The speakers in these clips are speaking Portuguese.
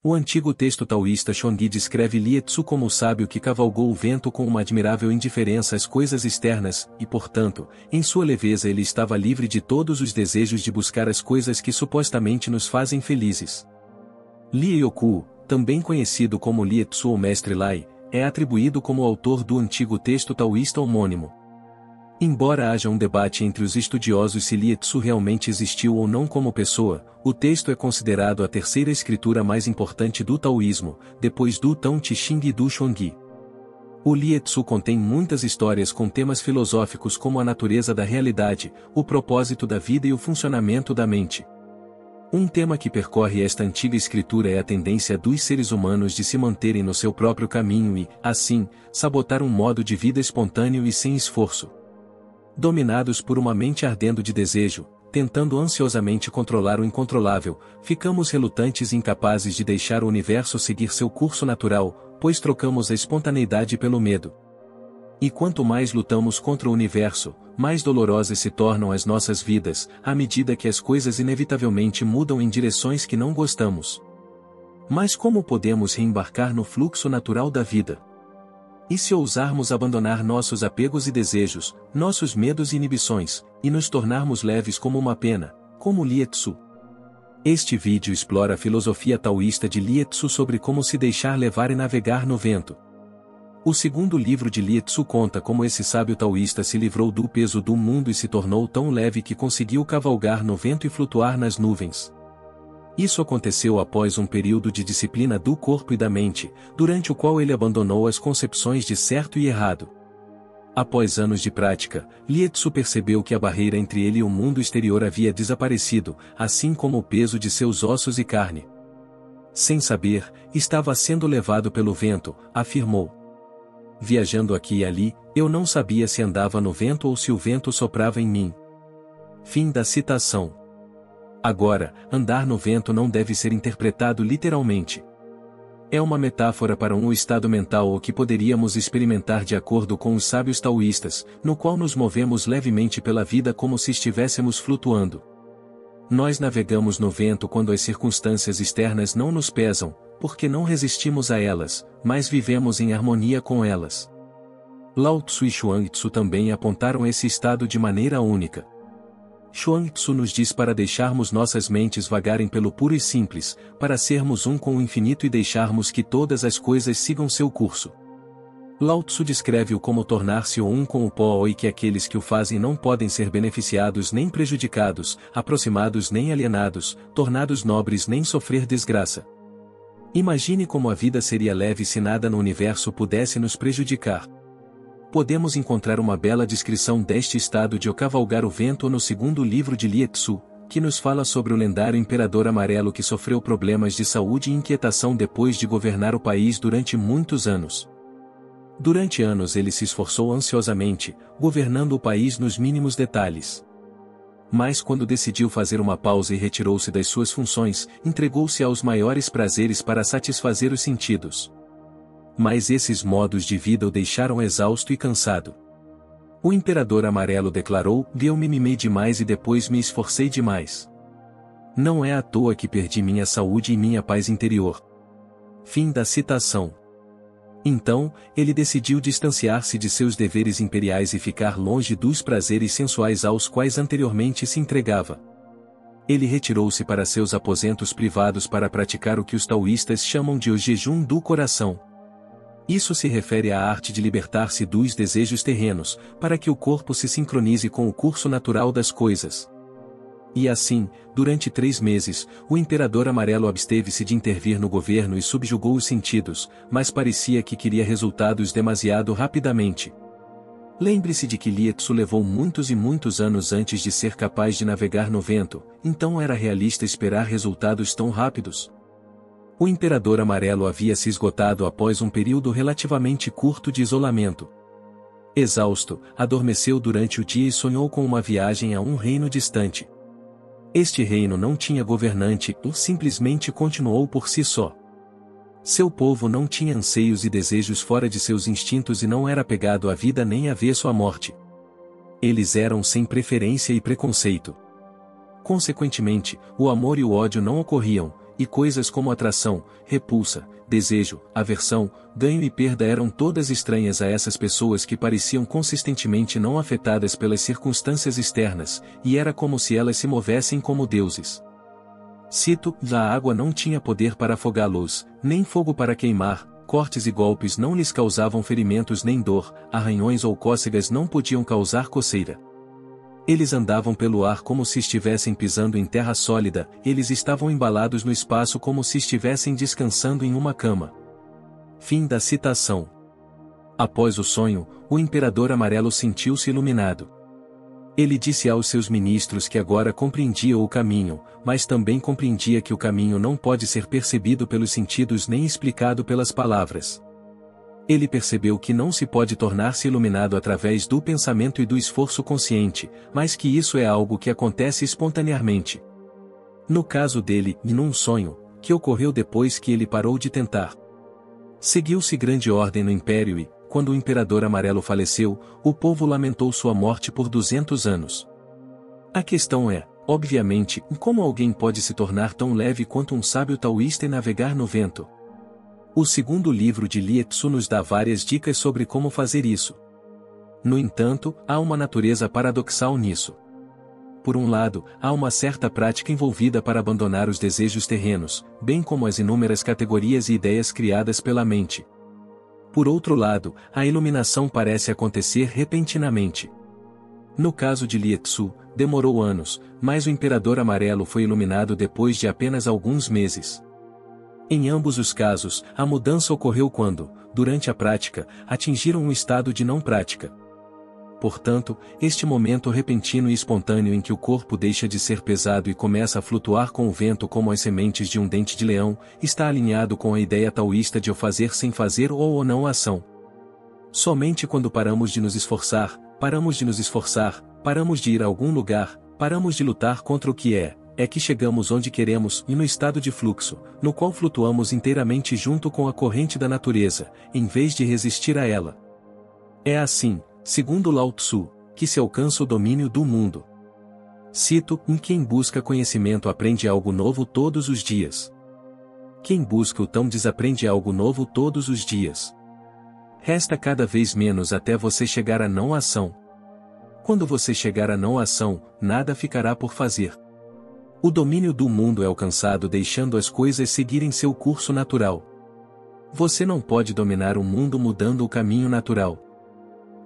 O antigo texto taoísta Shongi descreve Lietsu como o sábio que cavalgou o vento com uma admirável indiferença às coisas externas, e portanto, em sua leveza ele estava livre de todos os desejos de buscar as coisas que supostamente nos fazem felizes. Lie Yoku, também conhecido como Lietsu ou Mestre Lai, é atribuído como autor do antigo texto taoísta homônimo. Embora haja um debate entre os estudiosos se Lietsu realmente existiu ou não como pessoa, o texto é considerado a terceira escritura mais importante do taoísmo, depois do Tao Te Ching e do Shongi. O Lietsu contém muitas histórias com temas filosóficos como a natureza da realidade, o propósito da vida e o funcionamento da mente. Um tema que percorre esta antiga escritura é a tendência dos seres humanos de se manterem no seu próprio caminho e, assim, sabotar um modo de vida espontâneo e sem esforço. Dominados por uma mente ardendo de desejo, tentando ansiosamente controlar o incontrolável, ficamos relutantes e incapazes de deixar o universo seguir seu curso natural, pois trocamos a espontaneidade pelo medo. E quanto mais lutamos contra o universo, mais dolorosas se tornam as nossas vidas, à medida que as coisas inevitavelmente mudam em direções que não gostamos. Mas como podemos reembarcar no fluxo natural da vida? E se ousarmos abandonar nossos apegos e desejos, nossos medos e inibições, e nos tornarmos leves como uma pena, como Lietsu? Este vídeo explora a filosofia taoísta de Lietsu sobre como se deixar levar e navegar no vento. O segundo livro de Lietsu conta como esse sábio taoísta se livrou do peso do mundo e se tornou tão leve que conseguiu cavalgar no vento e flutuar nas nuvens. Isso aconteceu após um período de disciplina do corpo e da mente, durante o qual ele abandonou as concepções de certo e errado. Após anos de prática, Lietsu percebeu que a barreira entre ele e o mundo exterior havia desaparecido, assim como o peso de seus ossos e carne. Sem saber, estava sendo levado pelo vento, afirmou. Viajando aqui e ali, eu não sabia se andava no vento ou se o vento soprava em mim. Fim da citação. Agora, andar no vento não deve ser interpretado literalmente. É uma metáfora para um estado mental o que poderíamos experimentar de acordo com os sábios taoístas, no qual nos movemos levemente pela vida como se estivéssemos flutuando. Nós navegamos no vento quando as circunstâncias externas não nos pesam, porque não resistimos a elas, mas vivemos em harmonia com elas. Lao Tzu e Chuang Tzu também apontaram esse estado de maneira única. Chuang Tzu nos diz para deixarmos nossas mentes vagarem pelo puro e simples, para sermos um com o infinito e deixarmos que todas as coisas sigam seu curso. Lao Tzu descreve-o como tornar-se um com o pó e que aqueles que o fazem não podem ser beneficiados nem prejudicados, aproximados nem alienados, tornados nobres nem sofrer desgraça. Imagine como a vida seria leve se nada no universo pudesse nos prejudicar. Podemos encontrar uma bela descrição deste estado de cavalgar o vento no segundo livro de Lietsu, que nos fala sobre o lendário imperador amarelo que sofreu problemas de saúde e inquietação depois de governar o país durante muitos anos. Durante anos ele se esforçou ansiosamente, governando o país nos mínimos detalhes. Mas quando decidiu fazer uma pausa e retirou-se das suas funções, entregou-se aos maiores prazeres para satisfazer os sentidos. Mas esses modos de vida o deixaram exausto e cansado. O imperador amarelo declarou: eu me mimei demais e depois me esforcei demais. Não é à toa que perdi minha saúde e minha paz interior. Fim da citação. Então, ele decidiu distanciar-se de seus deveres imperiais e ficar longe dos prazeres sensuais aos quais anteriormente se entregava. Ele retirou-se para seus aposentos privados para praticar o que os taoístas chamam de o jejum do coração. Isso se refere à arte de libertar-se dos desejos terrenos, para que o corpo se sincronize com o curso natural das coisas. E assim, durante 3 meses, o imperador amarelo absteve-se de intervir no governo e subjugou os sentidos, mas parecia que queria resultados demasiado rapidamente. Lembre-se de que Lietsu levou muitos e muitos anos antes de ser capaz de navegar no vento, então era realista esperar resultados tão rápidos. O imperador amarelo havia se esgotado após um período relativamente curto de isolamento. Exausto, adormeceu durante o dia e sonhou com uma viagem a um reino distante. Este reino não tinha governante e simplesmente continuou por si só. Seu povo não tinha anseios e desejos fora de seus instintos e não era apegado à vida nem avesso à morte. Eles eram sem preferência e preconceito. Consequentemente, o amor e o ódio não ocorriam, e coisas como atração, repulsa, desejo, aversão, ganho e perda eram todas estranhas a essas pessoas que pareciam consistentemente não afetadas pelas circunstâncias externas, e era como se elas se movessem como deuses. Cito: a água não tinha poder para afogá-los, nem fogo para queimar, cortes e golpes não lhes causavam ferimentos nem dor, arranhões ou cócegas não podiam causar coceira. Eles andavam pelo ar como se estivessem pisando em terra sólida, eles estavam embalados no espaço como se estivessem descansando em uma cama. Fim da citação. Após o sonho, o imperador amarelo sentiu-se iluminado. Ele disse aos seus ministros que agora compreendia o caminho, mas também compreendia que o caminho não pode ser percebido pelos sentidos nem explicado pelas palavras. Ele percebeu que não se pode tornar-se iluminado através do pensamento e do esforço consciente, mas que isso é algo que acontece espontaneamente. No caso dele, e num sonho, que ocorreu depois que ele parou de tentar. Seguiu-se grande ordem no império e, quando o imperador amarelo faleceu, o povo lamentou sua morte por 200 anos. A questão é, obviamente, como alguém pode se tornar tão leve quanto um sábio taoísta e navegar no vento? O segundo livro de Lietsu nos dá várias dicas sobre como fazer isso. No entanto, há uma natureza paradoxal nisso. Por um lado, há uma certa prática envolvida para abandonar os desejos terrenos, bem como as inúmeras categorias e ideias criadas pela mente. Por outro lado, a iluminação parece acontecer repentinamente. No caso de Lietsu, demorou anos, mas o Imperador Amarelo foi iluminado depois de apenas alguns meses. Em ambos os casos, a mudança ocorreu quando, durante a prática, atingiram um estado de não prática. Portanto, este momento repentino e espontâneo em que o corpo deixa de ser pesado e começa a flutuar com o vento como as sementes de um dente de leão, está alinhado com a ideia taoísta de o fazer sem fazer ou não ação. Somente quando paramos de nos esforçar, paramos de ir a algum lugar, paramos de lutar contra o que é que chegamos onde queremos e no estado de fluxo, no qual flutuamos inteiramente junto com a corrente da natureza, em vez de resistir a ela. É assim, segundo Lao Tzu, que se alcança o domínio do mundo. Cito: quem busca conhecimento aprende algo novo todos os dias. Quem busca o tão desaprende algo novo todos os dias. Resta cada vez menos até você chegar à não ação. Quando você chegar à não ação, nada ficará por fazer. O domínio do mundo é alcançado deixando as coisas seguirem seu curso natural. Você não pode dominar o mundo mudando o caminho natural.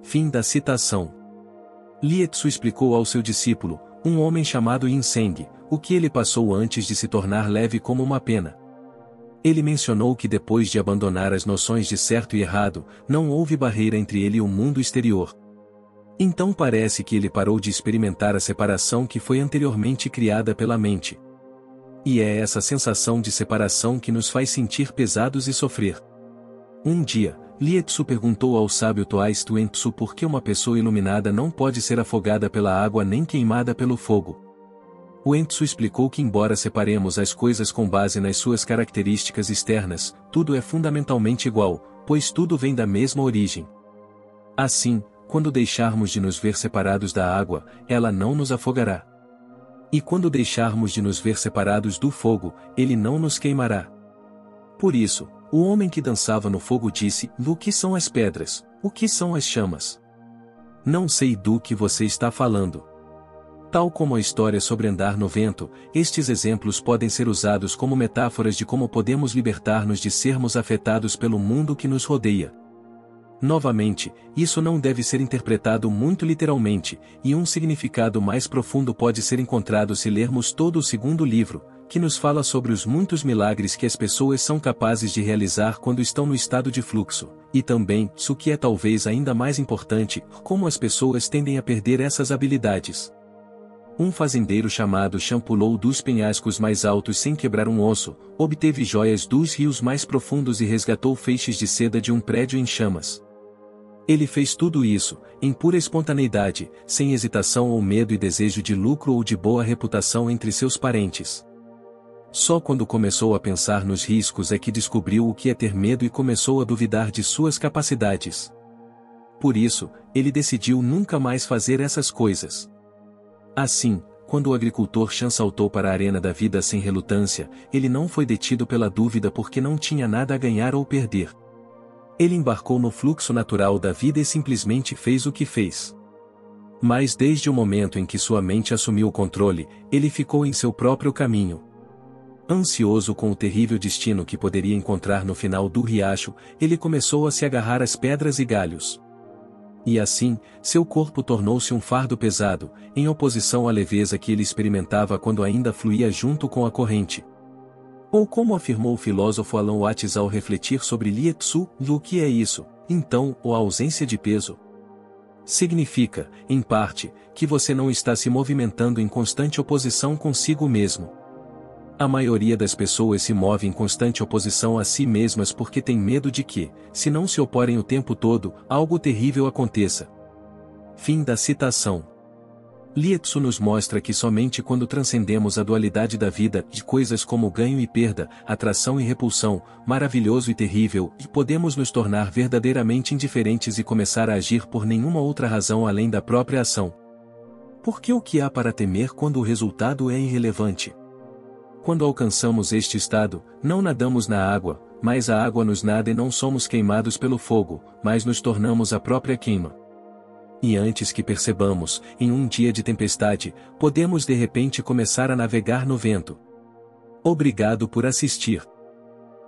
Fim da citação. Lietsu explicou ao seu discípulo, um homem chamado Yin Seng, o que ele passou antes de se tornar leve como uma pena. Ele mencionou que depois de abandonar as noções de certo e errado, não houve barreira entre ele e o mundo exterior. Então parece que ele parou de experimentar a separação que foi anteriormente criada pela mente. E é essa sensação de separação que nos faz sentir pesados e sofrer. Um dia, Lietsu perguntou ao sábio Toais Tuentsu por que uma pessoa iluminada não pode ser afogada pela água nem queimada pelo fogo. O Entsu explicou que embora separemos as coisas com base nas suas características externas, tudo é fundamentalmente igual, pois tudo vem da mesma origem. Assim, quando deixarmos de nos ver separados da água, ela não nos afogará. E quando deixarmos de nos ver separados do fogo, ele não nos queimará. Por isso, o homem que dançava no fogo disse: "O que são as pedras? O que são as chamas?" Não sei do que você está falando. Tal como a história sobre andar no vento, estes exemplos podem ser usados como metáforas de como podemos libertar-nos de sermos afetados pelo mundo que nos rodeia. Novamente, isso não deve ser interpretado muito literalmente, e um significado mais profundo pode ser encontrado se lermos todo o segundo livro, que nos fala sobre os muitos milagres que as pessoas são capazes de realizar quando estão no estado de fluxo, e também, o que é talvez ainda mais importante, como as pessoas tendem a perder essas habilidades. Um fazendeiro chamado Chan pulou dos penhascos mais altos sem quebrar um osso, obteve joias dos rios mais profundos e resgatou feixes de seda de um prédio em chamas. Ele fez tudo isso, em pura espontaneidade, sem hesitação ou medo e desejo de lucro ou de boa reputação entre seus parentes. Só quando começou a pensar nos riscos é que descobriu o que é ter medo e começou a duvidar de suas capacidades. Por isso, ele decidiu nunca mais fazer essas coisas. Assim, quando o agricultor Chan saltou para a arena da vida sem relutância, ele não foi detido pela dúvida porque não tinha nada a ganhar ou perder. Ele embarcou no fluxo natural da vida e simplesmente fez o que fez. Mas desde o momento em que sua mente assumiu o controle, ele ficou em seu próprio caminho. Ansioso com o terrível destino que poderia encontrar no final do riacho, ele começou a se agarrar às pedras e galhos. E assim, seu corpo tornou-se um fardo pesado, em oposição à leveza que ele experimentava quando ainda fluía junto com a corrente. Ou como afirmou o filósofo Alan Watts ao refletir sobre Lietsu, o que é isso, então, ou a ausência de peso? Significa, em parte, que você não está se movimentando em constante oposição consigo mesmo. A maioria das pessoas se move em constante oposição a si mesmas porque tem medo de que, se não se oporem o tempo todo, algo terrível aconteça. Fim da citação. Lietsu nos mostra que somente quando transcendemos a dualidade da vida, de coisas como ganho e perda, atração e repulsão, maravilhoso e terrível, podemos nos tornar verdadeiramente indiferentes e começar a agir por nenhuma outra razão além da própria ação. Porque o que há para temer quando o resultado é irrelevante? Quando alcançamos este estado, não nadamos na água, mas a água nos nada e não somos queimados pelo fogo, mas nos tornamos a própria queima. E antes que percebamos, em um dia de tempestade, podemos de repente começar a navegar no vento. Obrigado por assistir.